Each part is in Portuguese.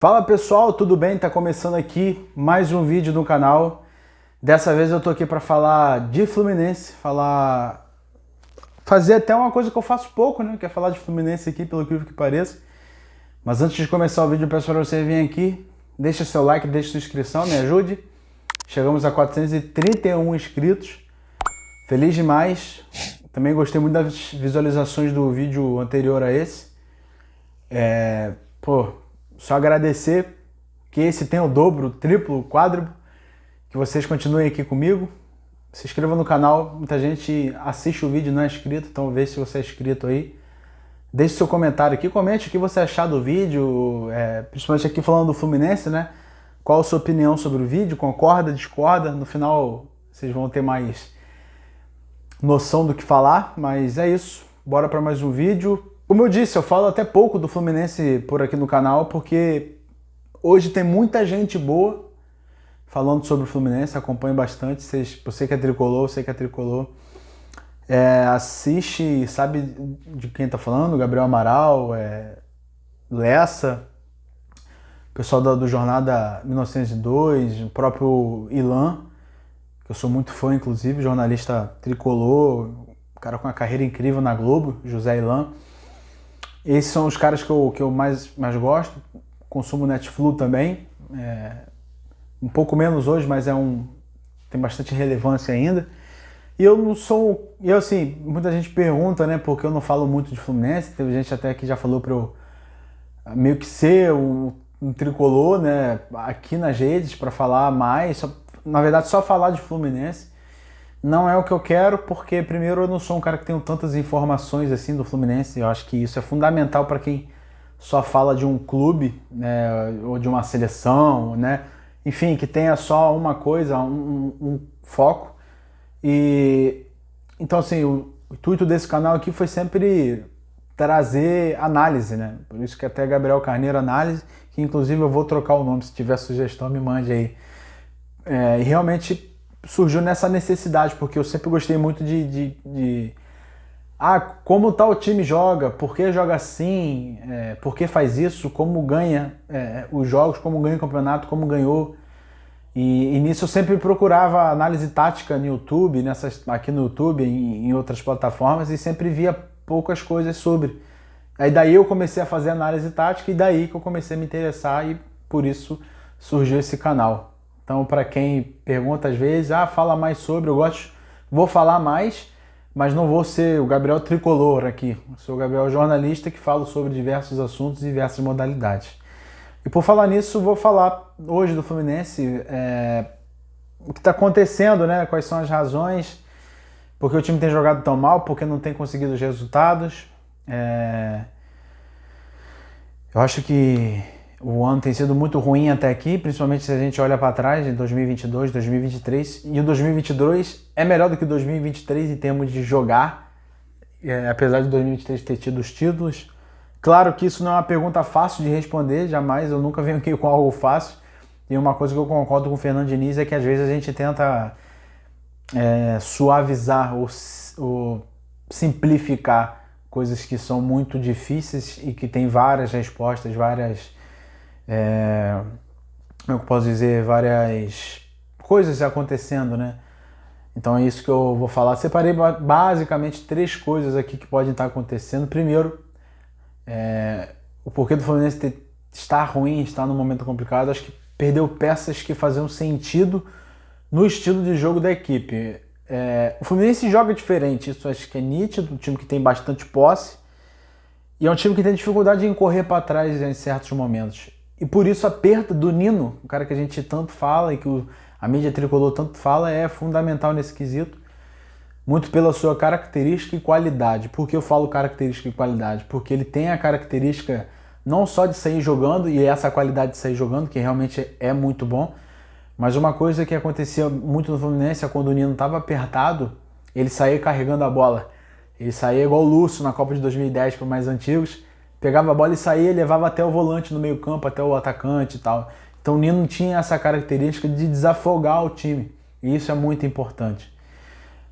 Fala pessoal, tudo bem? Tá começando aqui mais um vídeo no canal. Dessa vez eu tô aqui para falar de Fluminense, fazer até uma coisa que eu faço pouco, né? Que é falar de Fluminense aqui, pelo que pareça. Mas antes de começar o vídeo, eu peço para você vir aqui, deixa seu like, deixa sua inscrição, me ajude. Chegamos a 431 inscritos. Feliz demais. Também gostei muito das visualizações do vídeo anterior a esse. Só agradecer que esse tenha o dobro, o triplo, o quádruplo, que vocês continuem aqui comigo. Se inscreva no canal, muita gente assiste o vídeo e não é inscrito, então vê se você é inscrito aí. Deixe seu comentário aqui, comente o que você achar do vídeo, principalmente aqui falando do Fluminense, né? Qual a sua opinião sobre o vídeo, concorda, discorda, no final vocês vão ter mais noção do que falar, mas é isso, bora para mais um vídeo. Como eu disse, eu falo até pouco do Fluminense por aqui no canal, porque hoje tem muita gente boa falando sobre o Fluminense, acompanho bastante. Você que é tricolor, assiste e sabe de quem tá falando, Gabriel Amaral, Lessa, o pessoal do Jornada 1902, o próprio Ilan, que eu sou muito fã, inclusive, jornalista tricolor, um cara com uma carreira incrível na Globo, José Ilan. Esses são os caras que eu mais gosto. Consumo Netflix também. Um pouco menos hoje, mas tem bastante relevância ainda. E eu não sou... assim, muita gente pergunta, né, porque eu não falo muito de Fluminense. Teve gente até que já falou para eu meio que ser um tricolor, né, aqui nas redes, para falar mais. Na verdade, só falar de Fluminense. Não é o que eu quero, porque primeiro eu não sou um cara que tem tantas informações assim do Fluminense. Eu acho que isso é fundamental para quem só fala de um clube, né, ou de uma seleção, né? Enfim, que tenha só uma coisa, um foco. E então assim, o intuito desse canal aqui foi sempre trazer análise, né? Por isso que até Gabriel Carneiro Análise, que inclusive eu vou trocar o nome, se tiver sugestão me mande aí. E realmente surgiu nessa necessidade, porque eu sempre gostei muito como tal time joga, por que joga assim, por que faz isso, como ganha os jogos, como ganha o campeonato, como ganhou. E nisso eu sempre procurava análise tática no YouTube, aqui no YouTube, em outras plataformas, e sempre via poucas coisas sobre. Aí daí eu comecei a fazer análise tática e daí que eu comecei a me interessar e por isso surgiu esse canal. Então, para quem pergunta às vezes, fala mais sobre, vou falar mais, mas não vou ser o Gabriel tricolor aqui. Eu sou o Gabriel jornalista que falo sobre diversos assuntos e diversas modalidades. E por falar nisso, vou falar hoje do Fluminense, o que está acontecendo, né? Quais são as razões, porque o time tem jogado tão mal, porque não tem conseguido os resultados. Eu acho que o ano tem sido muito ruim até aqui, principalmente se a gente olha para trás, em 2022, 2023. E o 2022 é melhor do que o 2023 em termos de jogar, apesar de 2023 ter tido os títulos. Claro que isso não é uma pergunta fácil de responder, jamais, eu nunca venho aqui com algo fácil. E uma coisa que eu concordo com o Fernando Diniz é que às vezes a gente tenta suavizar ou simplificar coisas que são muito difíceis e que tem várias respostas, como eu posso dizer, várias coisas acontecendo, né? Então é isso que eu vou falar. Separei basicamente 3 coisas aqui que podem estar acontecendo. Primeiro, o porquê do Fluminense estar ruim, estar num momento complicado. Acho que perdeu peças que faziam sentido no estilo de jogo da equipe. O Fluminense joga diferente, isso acho que é nítido, um time que tem bastante posse e é um time que tem dificuldade em correr para trás em certos momentos. E por isso a perda do Nino, o cara que a gente tanto fala e que a mídia tricolor tanto fala, é fundamental nesse quesito, muito pela sua característica e qualidade. Por que eu falo característica e qualidade? Porque ele tem a característica não só de sair jogando, e essa qualidade de sair jogando, que realmente é muito bom, mas uma coisa que acontecia muito no Fluminense é quando o Nino estava apertado, ele saía carregando a bola. Ele saía igual o Lúcio na Copa de 2010 para mais antigos, pegava a bola e saía e levava até o volante no meio campo, até o atacante e tal. Então o Nino tinha essa característica de desafogar o time, e isso é muito importante.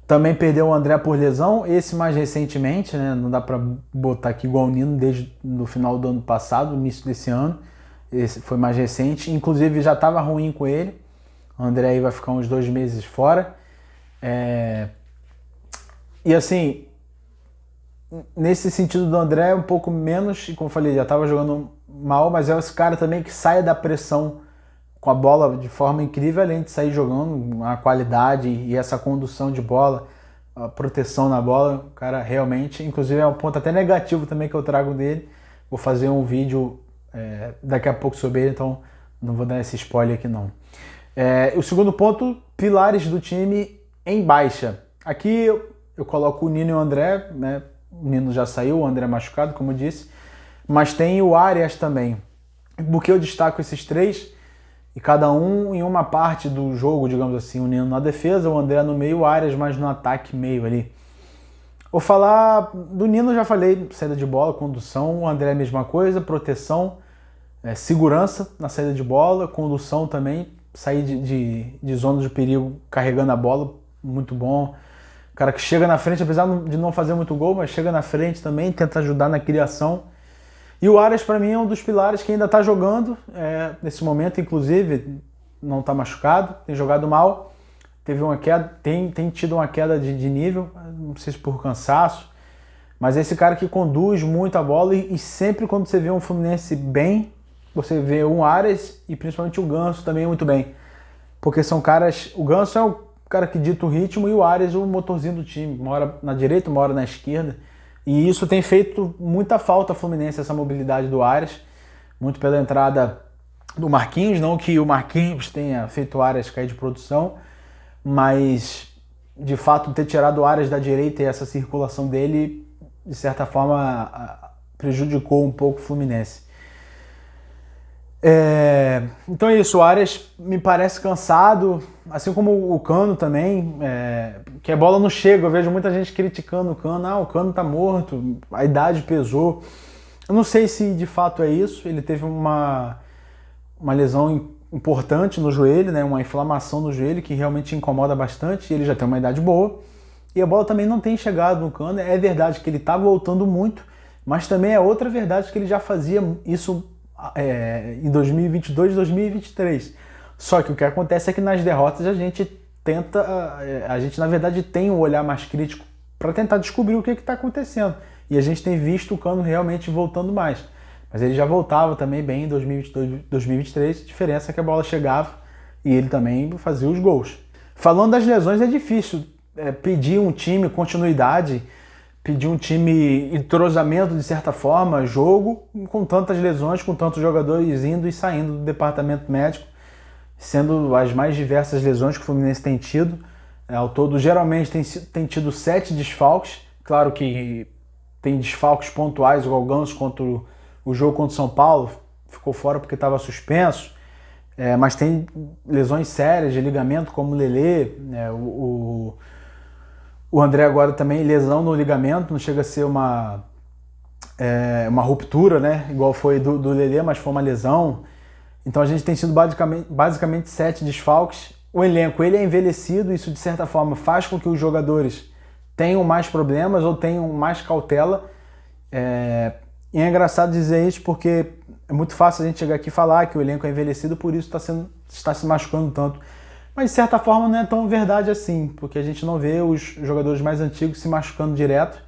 Também perdeu o André por lesão, esse mais recentemente, né? Não dá para botar aqui igual o Nino desde o final do ano passado, início desse ano. esse foi mais recente, inclusive já estava ruim com ele. O André aí vai ficar uns 2 meses fora. E assim, nesse sentido do André, um pouco menos, como eu falei, já estava jogando mal, mas é esse cara também que sai da pressão com a bola de forma incrível, além de sair jogando, a qualidade e essa condução de bola, a proteção na bola, o cara realmente, inclusive é um ponto até negativo também que eu trago dele. Vou fazer um vídeo daqui a pouco sobre ele, então não vou dar esse spoiler aqui não. O segundo ponto, pilares do time em baixa. Aqui eu coloco o Nino e o André, né? O Nino já saiu, o André machucado, como eu disse, mas tem o Arias também. Por que eu destaco esses três? E cada um em uma parte do jogo, digamos assim, o Nino na defesa, o André no meio, o Arias mais no ataque meio ali. Vou falar do Nino, já falei, saída de bola, condução, o André a mesma coisa, proteção, segurança na saída de bola, condução também, sair de zona de perigo carregando a bola, muito bom. O cara que chega na frente, apesar de não fazer muito gol, mas chega na frente também, tenta ajudar na criação. E o Arias, para mim, é um dos pilares que ainda está jogando, nesse momento, inclusive, não está machucado, tem jogado mal, teve uma queda, tem tido uma queda de nível, não sei se por cansaço, mas é esse cara que conduz muito a bola e sempre quando você vê um Fluminense bem, você vê um Arias e principalmente o Ganso também muito bem, porque são caras, o Ganso é o cara que dita o ritmo e o Arias o motorzinho do time, uma hora na direita, uma hora na esquerda. E isso tem feito muita falta ao Fluminense, essa mobilidade do Arias, muito pela entrada do Marquinhos, não que o Marquinhos tenha feito o Arias cair de produção, mas de fato ter tirado o Arias da direita e essa circulação dele, de certa forma, prejudicou um pouco o Fluminense. Então é isso, o Arias me parece cansado, assim como o Cano também, que a bola não chega, eu vejo muita gente criticando o Cano, o Cano tá morto, a idade pesou. Eu não sei se de fato é isso, ele teve uma lesão importante no joelho, né, uma inflamação no joelho que realmente incomoda bastante, e ele já tem uma idade boa, e a bola também não tem chegado no Cano. É verdade que ele tá voltando muito, mas também é outra verdade que ele já fazia isso em 2022, 2023. Só que o que acontece é que nas derrotas a gente na verdade tem um olhar mais crítico para tentar descobrir o que está acontecendo. E a gente tem visto o Cano realmente voltando mais. Mas ele já voltava também bem em 2022, 2023, a diferença é que a bola chegava e ele também fazia os gols. Falando das lesões, é difícil pedir um time continuidade, pedir um time entrosamento de certa forma, jogo, com tantas lesões, com tantos jogadores indo e saindo do departamento médico, sendo as mais diversas lesões que o Fluminense tem tido. Ao todo, geralmente tem tido 7 desfalques, claro que tem desfalques pontuais, igual o Ganso contra o jogo contra o São Paulo, ficou fora porque estava suspenso, mas tem lesões sérias de ligamento, como o Lelê, o André agora também, lesão no ligamento, não chega a ser uma ruptura, né? Igual foi do Lelê, mas foi uma lesão. Então a gente tem sido basicamente 7 desfalques. O elenco ele é envelhecido, isso de certa forma faz com que os jogadores tenham mais problemas ou tenham mais cautela. E é engraçado dizer isso porque é muito fácil a gente chegar aqui e falar que o elenco é envelhecido, por isso está se machucando tanto. Mas de certa forma não é tão verdade assim, porque a gente não vê os jogadores mais antigos se machucando direto.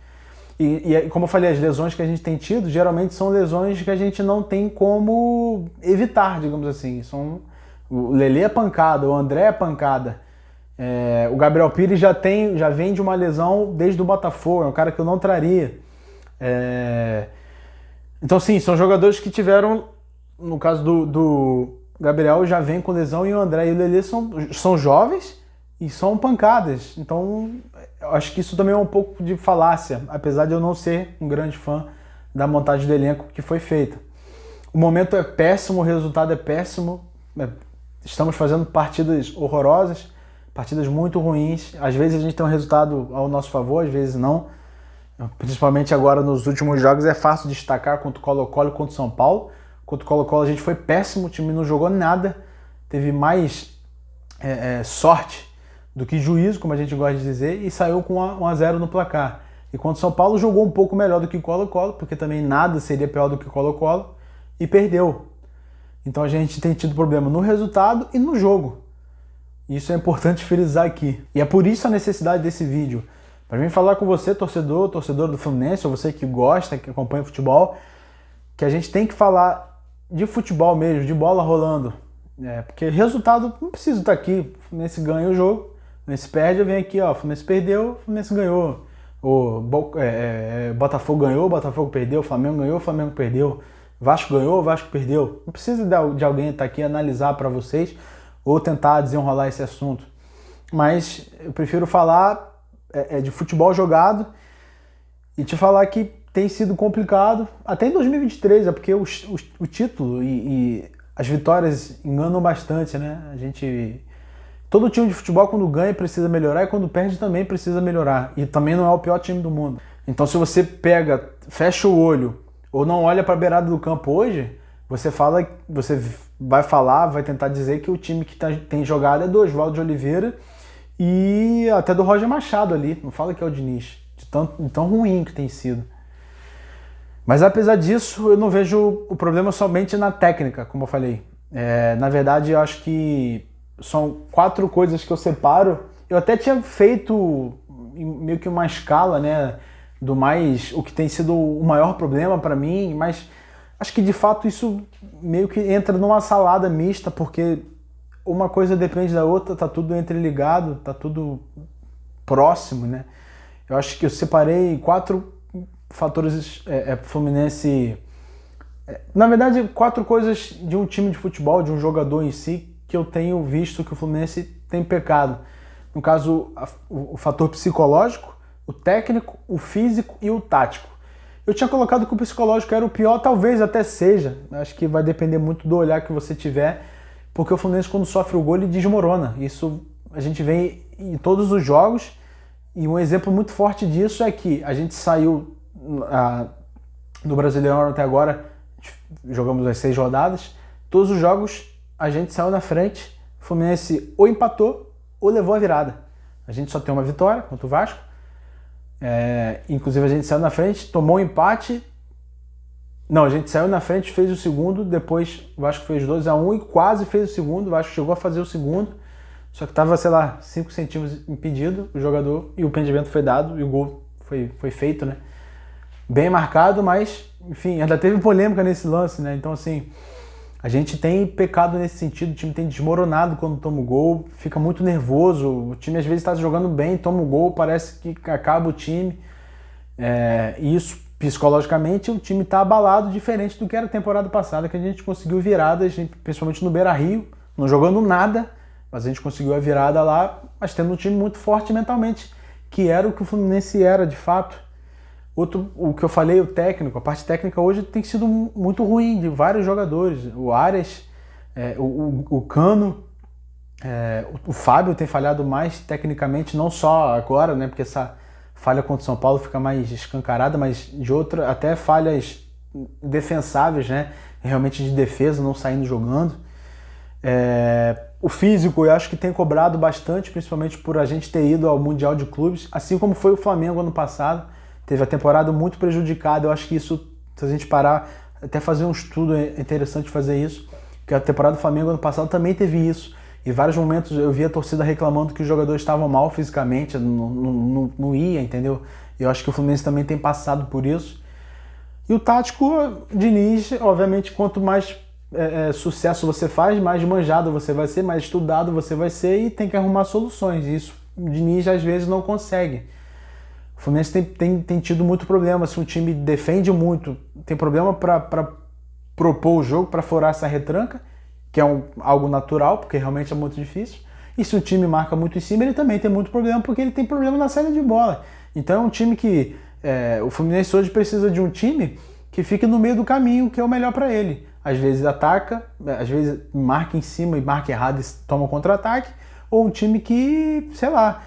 E como eu falei, as lesões que a gente tem tido, geralmente são lesões que a gente não tem como evitar, digamos assim. O Lelê é pancada, o André é pancada. O Gabriel Pires já vem de uma lesão desde o Botafogo, é um cara que eu não traria. Então sim, são jogadores que tiveram, no caso do Gabriel já vem com lesão, e o André e o Lelê são jovens e são pancadas. Então eu acho que isso também é um pouco de falácia, apesar de eu não ser um grande fã da montagem do elenco que foi feita. O momento é péssimo, o resultado é péssimo. Estamos fazendo partidas horrorosas, partidas muito ruins. Às vezes a gente tem um resultado ao nosso favor, às vezes não. Principalmente agora nos últimos jogos é fácil destacar contra o Colo-Colo e contra o São Paulo. Contra o Colo-Colo a gente foi péssimo, o time não jogou nada, teve mais sorte do que juízo, como a gente gosta de dizer, e saiu com 1-0 no placar. E contra o São Paulo jogou um pouco melhor do que o Colo-Colo, porque também nada seria pior do que o Colo-Colo, e perdeu. Então a gente tem tido problema no resultado e no jogo. Isso é importante frisar aqui. E é por isso a necessidade desse vídeo. Para mim falar com você, torcedor do Fluminense, ou você que gosta, que acompanha futebol, que a gente tem que falar de futebol mesmo, de bola rolando. Porque resultado não precisa estar aqui. O Fluminense ganha o jogo, o Fluminense perde, eu venho aqui, ó, o Fluminense perdeu, o Fluminense ganhou. O Botafogo ganhou, o Botafogo perdeu, o Flamengo ganhou, o Flamengo perdeu. Vasco ganhou, o Vasco perdeu. Não precisa de alguém estar aqui analisar para vocês ou tentar desenrolar esse assunto. Mas eu prefiro falar de futebol jogado e te falar que tem sido complicado, até em 2023, porque o título e as vitórias enganam bastante, né? Todo time de futebol, quando ganha, precisa melhorar, e quando perde também precisa melhorar. E também não é o pior time do mundo. Então, se você fecha o olho ou não olha para a beirada do campo hoje, você vai tentar dizer que o time que tem jogado é do Oswaldo de Oliveira e até do Roger Machado ali. Não fala que é o Diniz, de tão ruim que tem sido. Mas apesar disso, eu não vejo o problema somente na técnica, como eu falei. Na verdade, eu acho que são 4 coisas que eu separo. Eu até tinha feito meio que uma escala, né, o que tem sido o maior problema para mim, mas acho que de fato isso meio que entra numa salada mista, porque uma coisa depende da outra, tá tudo entreligado, tá tudo próximo, né? Eu acho que eu separei 4 fatores Fluminense. Na verdade, 4 coisas de um time de futebol, de um jogador em si, que eu tenho visto que o Fluminense tem pecado. No caso, o fator psicológico, o técnico, o físico e o tático. Eu tinha colocado que o psicológico era o pior, talvez até seja. Acho que vai depender muito do olhar que você tiver, porque o Fluminense, quando sofre o gol, ele desmorona. Isso a gente vê em todos os jogos, e um exemplo muito forte disso é que a gente saiu do Brasileirão até agora, jogamos as 6 rodadas, todos os jogos a gente saiu na frente, o Fluminense ou empatou ou levou a virada. A gente só tem uma vitória contra o Vasco, inclusive a gente saiu na frente, tomou um empate, não, a gente saiu na frente, fez o segundo, depois o Vasco fez 2-1 e quase fez o segundo, o Vasco chegou a fazer o segundo, só que estava, 5 centímetros impedido o jogador, e o impedimento foi dado e o gol foi feito, né? Bem marcado, mas, enfim, ainda teve polêmica nesse lance, né? Então, assim, a gente tem pecado nesse sentido, o time tem desmoronado quando toma o gol, fica muito nervoso, o time às vezes está jogando bem, toma o gol, parece que acaba o time, e isso, psicologicamente, o time está abalado, diferente do que era a temporada passada, que a gente conseguiu viradas, principalmente no Beira-Rio, não jogando nada, mas a gente conseguiu a virada lá, mas tendo um time muito forte mentalmente, que era o que o Fluminense era, de fato. O que eu falei, o técnico, a parte técnica hoje tem sido muito ruim, de vários jogadores. O Arias, o Cano, o Fábio tem falhado mais tecnicamente, não só agora, né, porque essa falha contra o São Paulo fica mais escancarada, mas de outra, até falhas defensáveis, né, realmente de defesa, não saindo jogando. O físico eu acho que tem cobrado bastante, principalmente por a gente ter ido ao Mundial de Clubes, assim como foi o Flamengo ano passado. Teve a temporada muito prejudicada, eu acho que isso, se a gente parar, até fazer um estudo, é interessante fazer isso, porque a temporada do Flamengo ano passado também teve isso. Em vários momentos eu vi a torcida reclamando que os jogadores estavam mal fisicamente, não ia, entendeu? E eu acho que o Fluminense também tem passado por isso. E o tático, Diniz, obviamente, quanto mais sucesso você faz, mais manjado você vai ser, mais estudado você vai ser e tem que arrumar soluções. E isso o Diniz às vezes não consegue. O Fluminense tem tido muito problema. Se um time defende muito, tem problema para propor o jogo, para furar essa retranca, que é algo natural, porque realmente é muito difícil. E se o time marca muito em cima, ele também tem muito problema, porque ele tem problema na saída de bola. Então é um time que... o Fluminense hoje precisa de um time que fique no meio do caminho, que é o melhor para ele. Às vezes ataca, às vezes marca em cima e marca errado e toma contra-ataque, ou um time que, sei lá,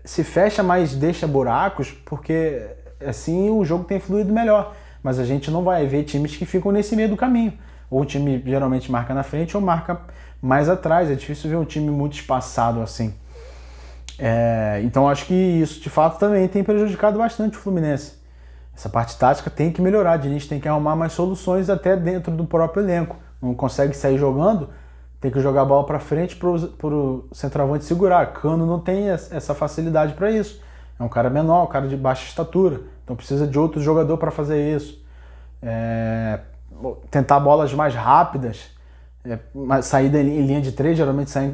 se fecha, mas deixa buracos, porque assim o jogo tem fluído melhor. Mas a gente não vai ver times que ficam nesse meio do caminho. Ou o time geralmente marca na frente ou marca mais atrás. É difícil ver um time muito espaçado assim. Então acho que isso de fato também tem prejudicado bastante o Fluminense. Essa parte tática tem que melhorar, a gente tem que arrumar mais soluções até dentro do próprio elenco. não consegue sair jogando, tem que jogar a bola para frente para o centroavante segurar. Cano não tem essa facilidade para isso. É um cara menor, um cara de baixa estatura, então precisa de outro jogador para fazer isso. Tentar bolas mais rápidas, saída em linha de 3, geralmente sai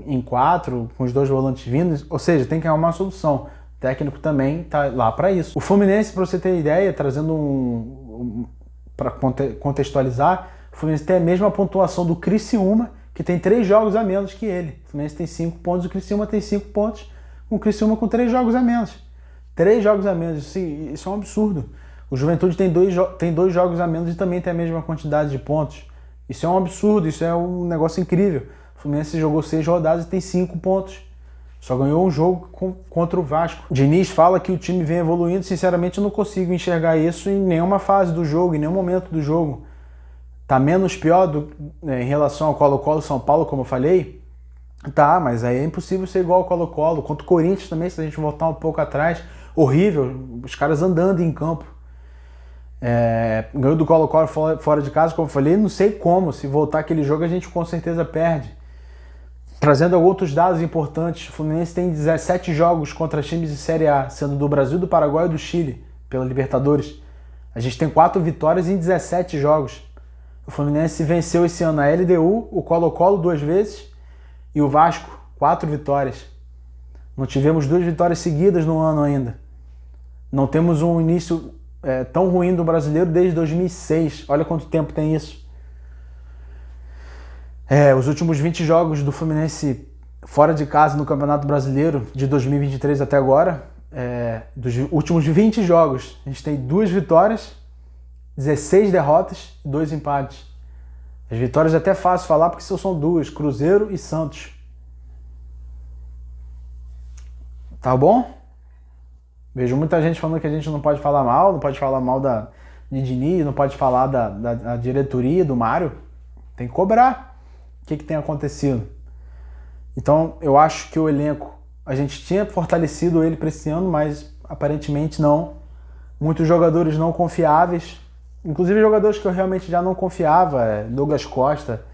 em 4, com os 2 volantes vindo, ou seja, tem que arrumar uma solução. O técnico também está lá para isso. O Fluminense, para você ter ideia, trazendo para contextualizar, o Fluminense tem a mesma pontuação do Criciúma, que tem 3 jogos a menos que ele. O Fluminense tem 5 pontos, o Criciúma tem 5 pontos, o Criciúma com 3 jogos a menos. 3 jogos a menos, isso é um absurdo. O Juventude tem 2 jogos a menos e também tem a mesma quantidade de pontos. Isso é um absurdo, isso é um negócio incrível. O Fluminense jogou 6 rodadas e tem 5 pontos. Só ganhou um jogo contra o Vasco. O Diniz fala que o time vem evoluindo. Sinceramente, eu não consigo enxergar isso em nenhuma fase do jogo, em nenhum momento do jogo. Tá menos pior em relação ao Colo-Colo São Paulo, como eu falei? Tá, mas aí é impossível ser igual ao Colo-Colo. Contra o Corinthians também, se a gente voltar um pouco atrás. Horrível, os caras andando em campo. Ganhou do Colo-Colo fora de casa, como eu falei, não sei como. Se voltar aquele jogo, a gente com certeza perde. Trazendo outros dados importantes, o Fluminense tem 17 jogos contra times de Série A, sendo do Brasil, do Paraguai e do Chile, pela Libertadores. A gente tem 4 vitórias em 17 jogos. O Fluminense venceu esse ano a LDU, o Colo-Colo 2 vezes e o Vasco, 4 vitórias. Não tivemos 2 vitórias seguidas no ano ainda. Não temos um início tão ruim do brasileiro desde 2006. Olha quanto tempo tem isso. Os últimos 20 jogos do Fluminense fora de casa no Campeonato Brasileiro de 2023 até agora, dos últimos 20 jogos, a gente tem 2 vitórias, 16 derrotas e 2 empates. As vitórias é até fácil falar porque são 2, Cruzeiro e Santos. Tá bom? Vejo muita gente falando que a gente não pode falar mal de Diniz, não pode falar da diretoria, do Mário. Tem que cobrar. O que tem acontecido? Então, eu acho que o elenco, a gente tinha fortalecido ele para esse ano, mas aparentemente não. Muitos jogadores não confiáveis, inclusive jogadores que eu realmente já não confiava, Douglas Costa,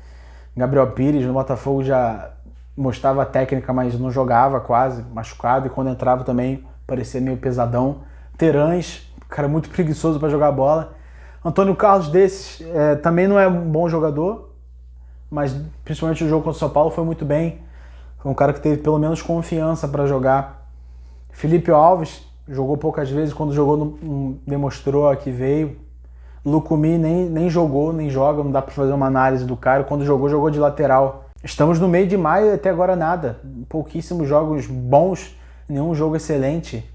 Gabriel Pires, no Botafogo já mostrava a técnica, mas não jogava quase, machucado, e quando entrava também parecia meio pesadão. Terãs, cara muito preguiçoso para jogar bola. Antônio Carlos desses também não é um bom jogador, mas principalmente o jogo contra o São Paulo foi muito bem. Foi um cara que teve pelo menos confiança para jogar. Felipe Alves jogou poucas vezes, quando jogou não demonstrou que veio. Lucumi nem jogou, nem joga, não dá para fazer uma análise do cara. Quando jogou de lateral. Estamos no meio de maio e até agora nada. Pouquíssimos jogos bons, nenhum jogo excelente.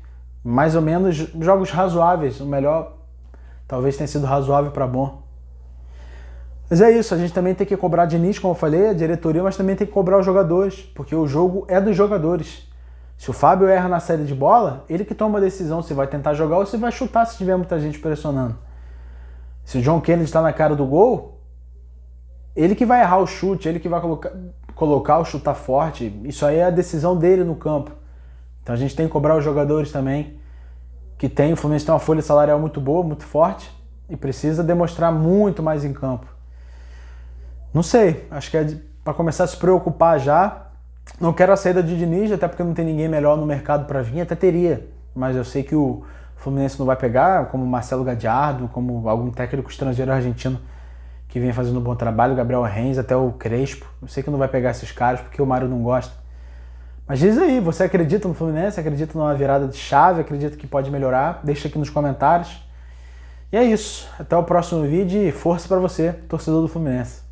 Mais ou menos jogos razoáveis. O melhor talvez tenha sido razoável para bom. Mas é isso, a gente também tem que cobrar Diniz, como eu falei, a diretoria, mas também tem que cobrar os jogadores, porque o jogo é dos jogadores. Se o Fábio erra na saída de bola, ele que toma a decisão se vai tentar jogar ou se vai chutar se tiver muita gente pressionando. Se o John Kennedy está na cara do gol, ele que vai errar o chute, ele que vai colocar o chutar forte. Isso aí é a decisão dele no campo. Então a gente tem que cobrar os jogadores também, que tem, o Fluminense tem uma folha salarial muito boa, muito forte, e precisa demonstrar muito mais em campo. Não sei, acho que é para começar a se preocupar já. Não quero a saída de Diniz, até porque não tem ninguém melhor no mercado para vir, até teria. Mas eu sei que o Fluminense não vai pegar, como Marcelo Gadiardo, como algum técnico estrangeiro argentino que vem fazendo um bom trabalho, Gabriel Reis, até o Crespo. Eu sei que não vai pegar esses caras porque o Mário não gosta. Mas diz aí, você acredita no Fluminense? Acredita numa virada de chave? Acredita que pode melhorar? Deixa aqui nos comentários. E é isso. Até o próximo vídeo e força para você, torcedor do Fluminense.